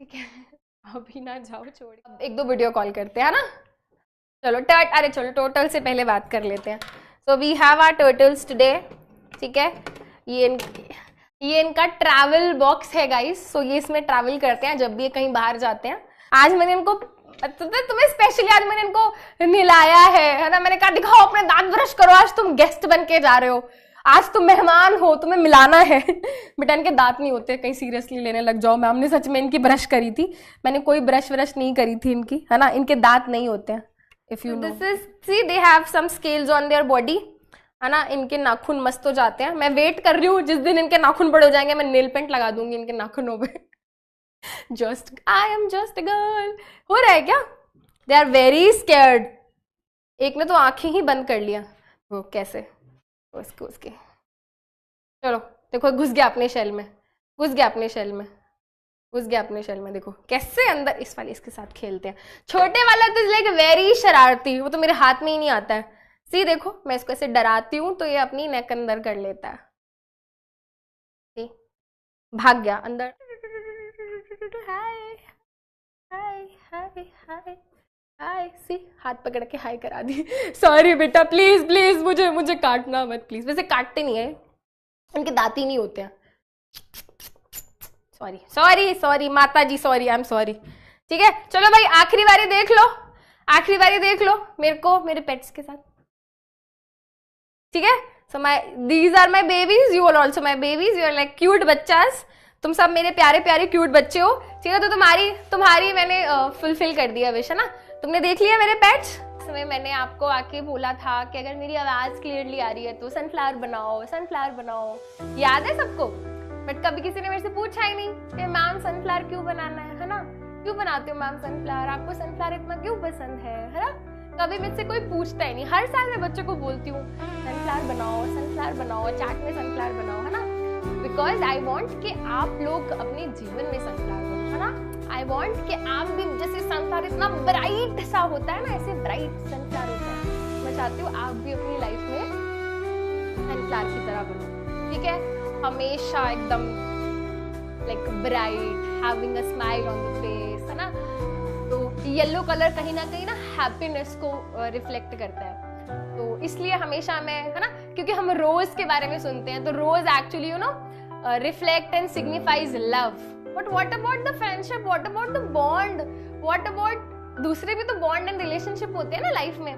ठीक है अभी ना जाओ, छोड़, अब एक दो वीडियो कॉल करते हैं ना। चलो अरे चलो टोटल से पहले बात कर लेते हैं। So we have our turtles today, ठीक है। ये इनका ट्रैवल बॉक्स है गाइस। सो ये इसमें ट्रैवल करते हैं जब भी ये कहीं बाहर जाते हैं। आज मैंने इनको तुम्हें स्पेशली आज मैंने इनको नहलाया है ना। मैंने कहा दिखाओ अपने दांत ब्रश करो, आज तुम गेस्ट बन के जा रहे हो, आज तुम मेहमान हो, तुम्हें मिलाना है। बेटा इनके दांत नहीं होते, कहीं सीरियसली लेने लग जाओ। मैम ने सच में इनकी ब्रश करी थी, मैंने कोई ब्रश व्रश नहीं करी थी इनकी, है ना। इनके दांत नहीं होते हैं। If you this is see they have some scales on their body, है ना। इनके नाखून मस्त हो जाते हैं। मैं वेट कर रही हूँ जिस दिन इनके नाखून बड़े हो जाएंगे, मैं नेल पेंट लगा दूंगी इनके नाखूनों पे। Just I am just a girl हो रहा है क्या? They are very scared. एक ने तो आंखें ही बंद कर लिया। वो कैसे? उसके चलो देखो, घुस गया अपने शेल में, घुस गया अपने शेल में, घुस गया अपने शेल में। देखो कैसे अंदर इस वाले इसके साथ खेलते हैं। छोटे वाला तो लाइक वेरी शरारती, वो तो मेरे हाथ में ही नहीं आता है। सी देखो मैं इसको ऐसे डराती हूँ तो ये अपनी नेक अंदर कर लेता है। सी भाग गया अंदर। हाय हाय हाय हाय हाय। सी हाथ पकड़ के हाय करा दी। सॉरी बेटा, प्लीज प्लीज मुझे काटना मत प्लीज। वैसे काटते नहीं है, उनके दांत ही नहीं होते हैं। सॉरी सॉरी सॉरी माता जी, सॉरी, आई एम सॉरी। ठीक है चलो भाई, आखिरी बारी देख लो, आखिरी बारी देख लो मेरे को मेरे पेट्स के साथ, ठीक है। So my these are my babies, you are also my babies, you are like cute बच्चास। तुम सब मेरे प्यारे प्यारे क्यूट बच्चे हो, ठीक है। तो तुम्हारी मैंने फुलफिल कर दिया विश, है ना। तुमने देख लिया मेरे पेट्स। समय मैंने आपको आके बोला था कि अगर मेरी आवाज क्लियरली आ रही है तो सनफ्लावर बनाओ, सनफ्लावर बनाओ, याद है सबको। बट कभी किसी ने मेरे से पूछा ही नहीं कि मैम सनफ्लावर क्यों बनाना है ना। क्यों बनाते हो मैम सनफ्लावर, आपको सनफ्लावर इतना क्यों पसंद है ना। कभी मुझसे कोई पूछता ही नहीं। हर साल मैं बच्चों को बोलती हूँ सनफ्लावर बनाओ, चाट में सनफ्लावर बनाओ, है ना। बिकॉज आई वॉन्ट कि आप लोग अपने जीवन में सनफ्लावर बनो, है ना। आई वॉन्ट कि आप भी जैसे सनफ्लावर इतना ब्राइट सा होता है ना, ऐसे ब्राइट सनफ्लावर होता है। मैं चाहती हूँ आप भी अपनी लाइफ में सनफ्लावर की तरह बनो, ठीक है। हमेशा एकदम like bright, having a smile on the face, है ना। तो येलो कलर कहीं ना हैप्पीनेस को रिफ्लेक्ट करता है। तो इसलिए हमेशा मैं, है ना, क्योंकि हम रोज के बारे में सुनते हैं, तो rose actually you know reflect and signifies love. But what about the friendship, what about the bond, what about दूसरे भी तो बॉन्ड एंड रिलेशनशिप होते हैं ना लाइफ में,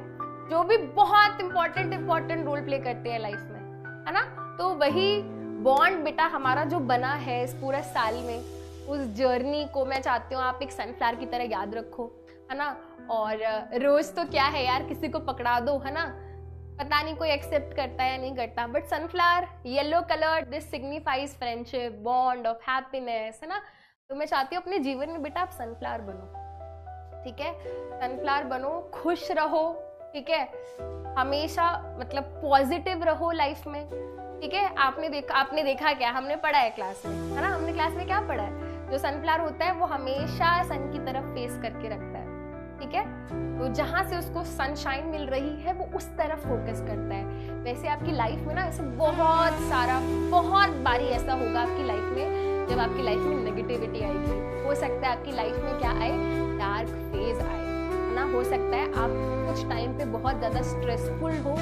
जो भी बहुत इंपॉर्टेंट रोल प्ले करते हैं लाइफ में, है ना। तो वही बॉन्ड बेटा हमारा जो बना है इस पूरे साल में, उस जर्नी को मैं चाहती हूँ आप एक सनफ्लावर की तरह याद रखो, है ना। और रोज तो क्या है यार, किसी को पकड़ा दो, है ना, पता नहीं कोई एक्सेप्ट करता है या नहीं करता। But sunflower yellow colour, this signifies friendship, bond of happiness, है ना। तो मैं चाहती हूँ अपने जीवन में बेटा आप सनफ्लावर बनो, ठीक है। सनफ्लावर बनो, खुश रहो, ठीक है। हमेशा मतलब पॉजिटिव रहो लाइफ में, ठीक है। आपने देखा क्या, हमने पढ़ा है क्लास में, है ना। हमने क्लास में क्या पढ़ा है, जो सनफ्लावर होता है वो हमेशा सन की तरफ फेस करके रखता है, ठीक है। तो जहां से उसको सनशाइन मिल रही है वो उस तरफ फोकस करता है। वैसे आपकी लाइफ में ना ऐसे बहुत बारी ऐसा होगा आपकी लाइफ में, जब आपकी लाइफ में नेगेटिविटी आएगी। हो सकता है आपकी लाइफ में क्या आए, डार्क फेज आए, ना। हो सकता है आप कुछ टाइम पे बहुत ज्यादा स्ट्रेसफुल हो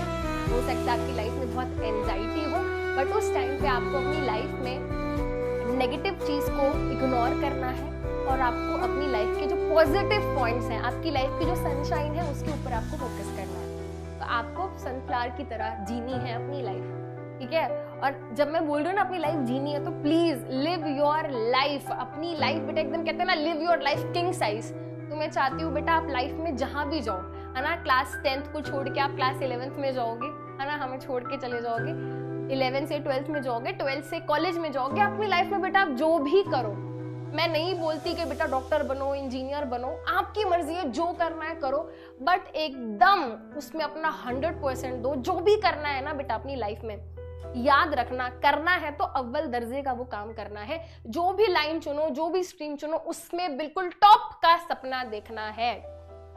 सकता है आपकी लाइफ में बहुत एंजाइटी हो। बट उस टाइम पे आपको अपनी लाइफ में नेगेटिव चीज को इग्नोर करना है और आपको अपनी लाइफ के जो पॉजिटिव पॉइंट्स हैं, आपकी लाइफ की जो सनशाइन है, उसके ऊपर आपको फोकस करना है। तो आपको सनफ्लावर की तरह जीनी है अपनी लाइफ, ठीक है। और जब मैं बोल रही हूँ ना अपनी लाइफ जीनी है, तो प्लीज लिव योर लाइफ, अपनी लाइफ बेटा एकदम कहते हैं ना live your life king size. तो मैं चाहती हूँ बेटा आप लाइफ में जहां भी जाओ, है ना, क्लास 10th को छोड़ के आप क्लास 11th में जाओगे, है ना, हमें छोड़ के चले जाओगे, 11th से 12th में जाओगे, 12th से कॉलेज में जाओगे, अपनी लाइफ में बेटा आप जो भी करो, मैं नहीं बोलती कि बेटा डॉक्टर बनो, इंजीनियर बनो, आपकी मर्जी है, जो करना है करो, बट एकदम उसमें अपना 100% दो। जो भी करना है ना बेटा अपनी लाइफ में, याद रखना, करना है तो अव्वल दर्जे का वो काम करना है। जो भी लाइन चुनो, जो भी स्ट्रीम चुनो, उसमें बिल्कुल टॉप का सपना देखना है।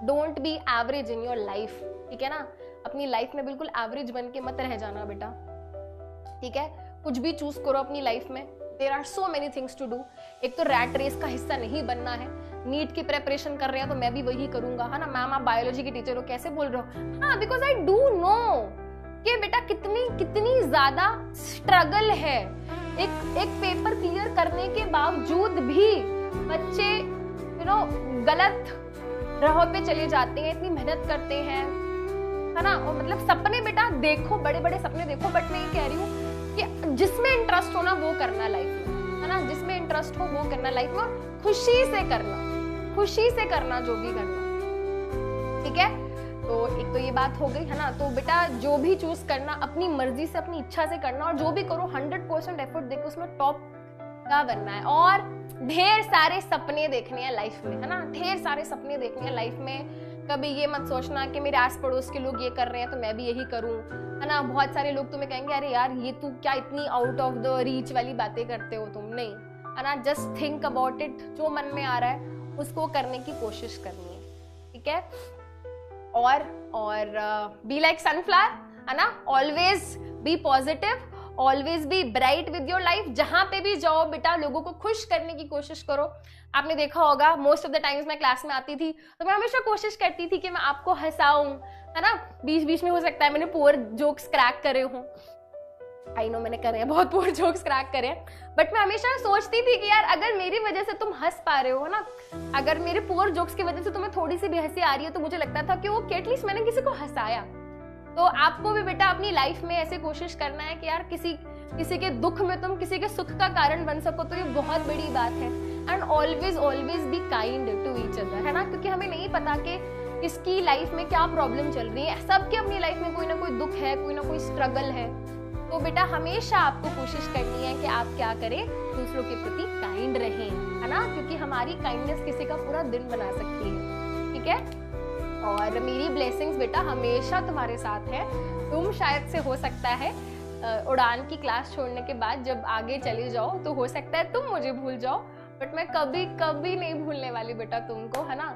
Don't be average in your life, ठीक है ना। अपनी लाइफ में बिल्कुल एवरेज बन के मत रह जाना बेटा, ठीक है। कुछ भी चूज करो अपनी लाइफ में, there are so many things to do. एक तो रैट रेस का हिस्सा नहीं बनना है, नीट की प्रेपरेशन कर रहे हैं तो मैं भी वही करूंगा, है ना। मैम आप बायोलॉजी की टीचर हो, कैसे बोल रहे हो? हाँ, बिकॉज आई डू नो कि बेटा कितनी ज्यादा स्ट्रगल है। एक पेपर क्लियर करने के बावजूद भी बच्चे गलत राह पे चले जाते हैं, इतनी मेहनत करते हैं, है ना। और मतलब सपने बेटा देखो, बड़े बड़े सपने देखो, बट मैं ये कह रही हूँ कि जिसमें इंटरेस्ट हो ना वो करना लाइफ में, है ना। जिसमें इंटरेस्ट हो वो करना लाइफ में, खुशी से करना जो भी करना, ठीक है। तो एक तो ये बात हो गई, है ना। तो बेटा जो भी चूज करना अपनी मर्जी से, अपनी इच्छा से करना, और जो भी करो 100% एफर्ट देके उसमें टॉप का बनना है। और ढेर सारे सपने देखने हैं लाइफ में, है ना। ढेर सारे सपने देखने हैं लाइफ में। कभी ये मत सोचना कि मेरे आस पड़ोस के लोग ये कर रहे हैं तो मैं भी यही करूं, है ना। बहुत सारे लोग तुम्हें कहेंगे अरे यार ये तू क्या इतनी आउट ऑफ द रीच वाली बातें करते हो तुम, नहीं, है ना। जस्ट थिंक अबाउट इट, जो मन में आ रहा है उसको करने की कोशिश करनी है, ठीक है। और बी लाइक सनफ्लावर, है ना। Always be positive, always be bright with your life. जहां पे भी जाओ बेटा लोगों को खुश करने की कोशिश करो। आपने देखा होगा मोस्ट ऑफ द टाइम्स मैं क्लास में आती थी तो मैं हमेशा कोशिश करती थी कि मैं आपको हंसाऊं, है ना। बीच बीच में हो सकता है मैंने पुअर जोक्स क्रैक करे हों, आई नो मैंने करे हैं, बहुत पुअर जोक्स क्रैक करे हैं, बट मैं हमेशा सोचती थी कि यार अगर मेरी वजह से तुम हंस पा रहे हो ना, अगर मेरे पुअर जोक्स की वजह से तुम्हें थोड़ी सी भी हंसी आ रही है, तो मुझे लगता था कि वो एटलीस्ट मैंने किसी को हंसाया। तो आपको भी बेटा अपनी लाइफ में ऐसे कोशिश करना है कि यार किसी के दुख में तुम किसी के सुख का कारण बन सको, तो ये बहुत बड़ी बात है। And always be kind to each other, है ना। क्योंकि हमें नहीं पता कि किसकी लाइफ में क्या प्रॉब्लम चल रही है। सबके अपनी लाइफ में कोई ना कोई दुख है, कोई ना कोई स्ट्रगल है। तो बेटा हमेशा आपको कोशिश करनी है कि आप क्या करें, दूसरों के प्रति काइंड रहें, है ना। क्योंकि हमारी काइंडनेस किसी का पूरा दिन बना सकती है, ठीक है। और मेरी ब्लेसिंग्स बेटा हमेशा तुम्हारे साथ है। तुम शायद से हो सकता है उड़ान की क्लास छोड़ने के बाद जब आगे चले जाओ तो हो सकता है तुम मुझे भूल जाओ, बट मैं कभी नहीं भूलने वाली बेटा तुमको, है ना।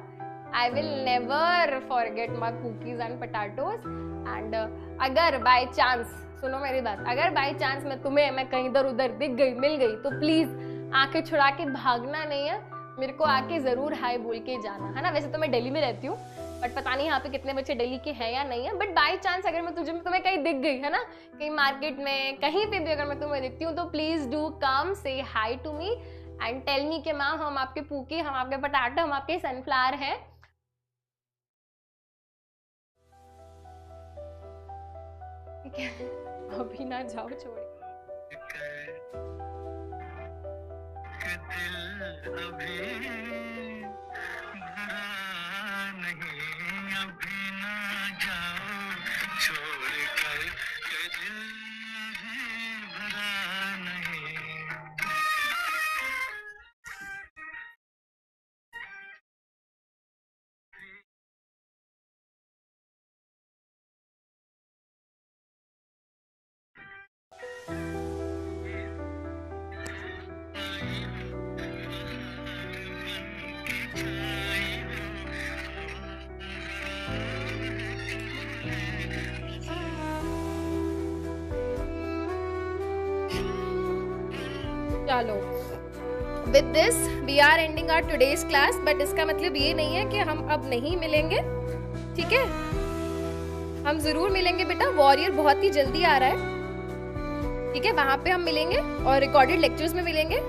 I will never forget my cookies and potatoes. And अगर बाय चांस, सुनो मेरी बात, अगर बाय चांस मैं कहीं इधर उधर दिख गई, मिल गई, तो प्लीज आंखें छुड़ा के भागना नहीं है, मेरे को आके जरूर हाय बोल के जाना, है ना। वैसे तो मैं दिल्ली में रहती हूँ, बट पता नहीं यहाँ पे कितने बच्चे दिल्ली के हैं या नहीं है, बट बाय चांस अगर मैं तुम्हें कहीं दिख गई, है ना, कहीं मार्केट में कहीं पे भी अगर मैं तुम्हें दिखती हूँ, तो please do come say hi to me and tell me कि मैम हम आपके पूकी, हम आपके पटाटो, हम आपके सनफ्लावर हैं। ठीक है, अभी ना जाओ, छोड़िए। चलो, with this we are ending our today's class, but इसका मतलब ये नहीं है कि हम अब नहीं मिलेंगे, ठीक है। हम जरूर मिलेंगे बेटा, वॉरियर बहुत ही जल्दी आ रहा है, ठीक है। वहां पे हम मिलेंगे और रिकॉर्डेड लेक्चर्स में मिलेंगे।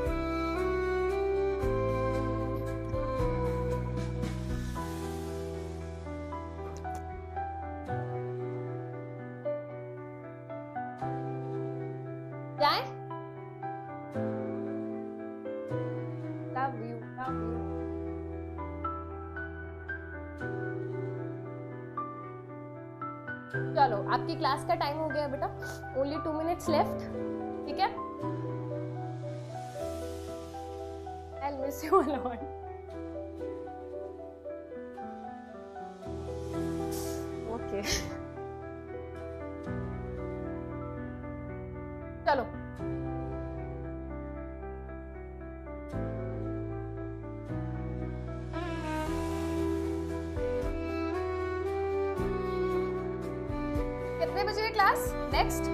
चलो, आपकी क्लास का टाइम हो गया बेटा, ओनली 2 minutes लेफ्ट, ठीक है। I'll miss you a lot. Okay. चलो, कितने बजे class next?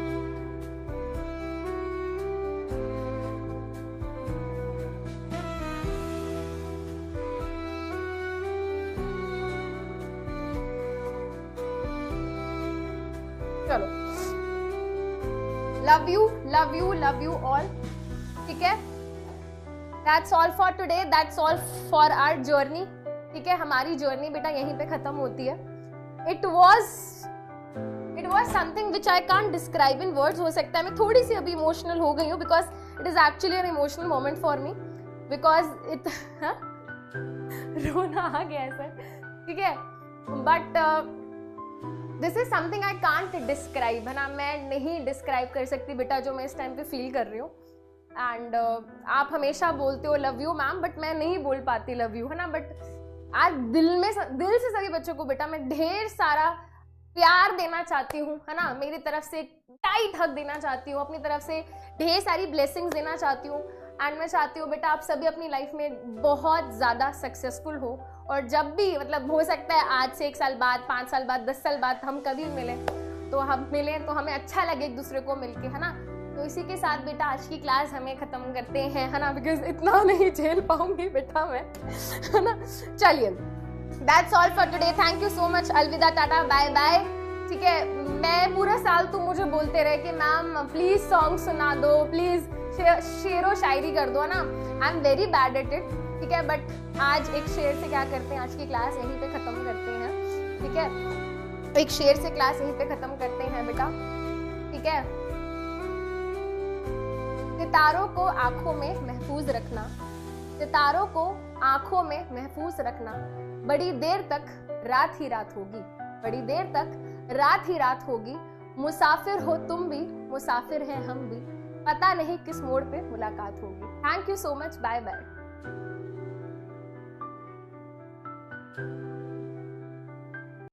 Love you love you love you all, ठीक है। That's all for today, that's all for our journey, ठीक है। हमारी जर्नी बेटा यहीं पे खत्म होती है। It was something which I can't describe in words. हो सकता है मैं थोड़ी सी अभी इमोशनल हो गई हूँ, because it is actually an emotional moment for me, because it रोना आ गया है सर, ठीक है। But this is something I can't describe, है ना। मैं नहीं डिस्क्राइब कर सकती बेटा जो मैं इस टाइम पे फील कर रही हूँ। एंड आप हमेशा बोलते हो लव यू मैम, बट मैं नहीं बोल पाती लव यू, है ना। बट आज दिल से सभी बच्चों को बेटा मैं ढेर सारा प्यार देना चाहती हूँ, है ना। मेरी तरफ से टाइट हक देना चाहती हूँ, अपनी तरफ से ढेर सारी ब्लेसिंग्स देना चाहती हूँ। एंड मैं चाहती हूँ बेटा आप सभी अपनी लाइफ में बहुत ज़्यादा सक्सेसफुल हो, और जब भी मतलब हो सकता है आज से 1 साल बाद, 5 साल बाद, 10 साल बाद हम कभी मिलें तो हमें अच्छा लगे एक दूसरे को मिलके, है ना। तो इसी के साथ बेटा आज की क्लास हमें ख़त्म करते हैं, है ना, बिकॉज इतना नहीं झेल पाऊंगी बेटा मैं, है ना। चलिए, that's all for today, thank you so much, अलविदा, टाटा, बाय बाय, ठीक है। मैं पूरा साल तुम मुझे बोलते रहे कि मैम प्लीज सॉन्ग सुना दो, प्लीज शेरो शायरी कर दो, है ना। I am very bad at it, ठीक है। बट आज एक शेर से क्या करते हैं, आज की क्लास यहीं पे खत्म करते हैं, ठीक है। एक शेर से क्लास यहीं पे खत्म करते हैं बेटा, ठीक है। सितारों को आंखों में महफूज रखना, सितारों को आंखों में महफूज रखना, बड़ी देर तक रात ही रात होगी, बड़ी देर तक रात ही रात होगी। मुसाफिर हो तुम भी, मुसाफिर हैं हम भी, पता नहीं किस मोड़ पे मुलाकात होगी। Thank you so much, bye bye.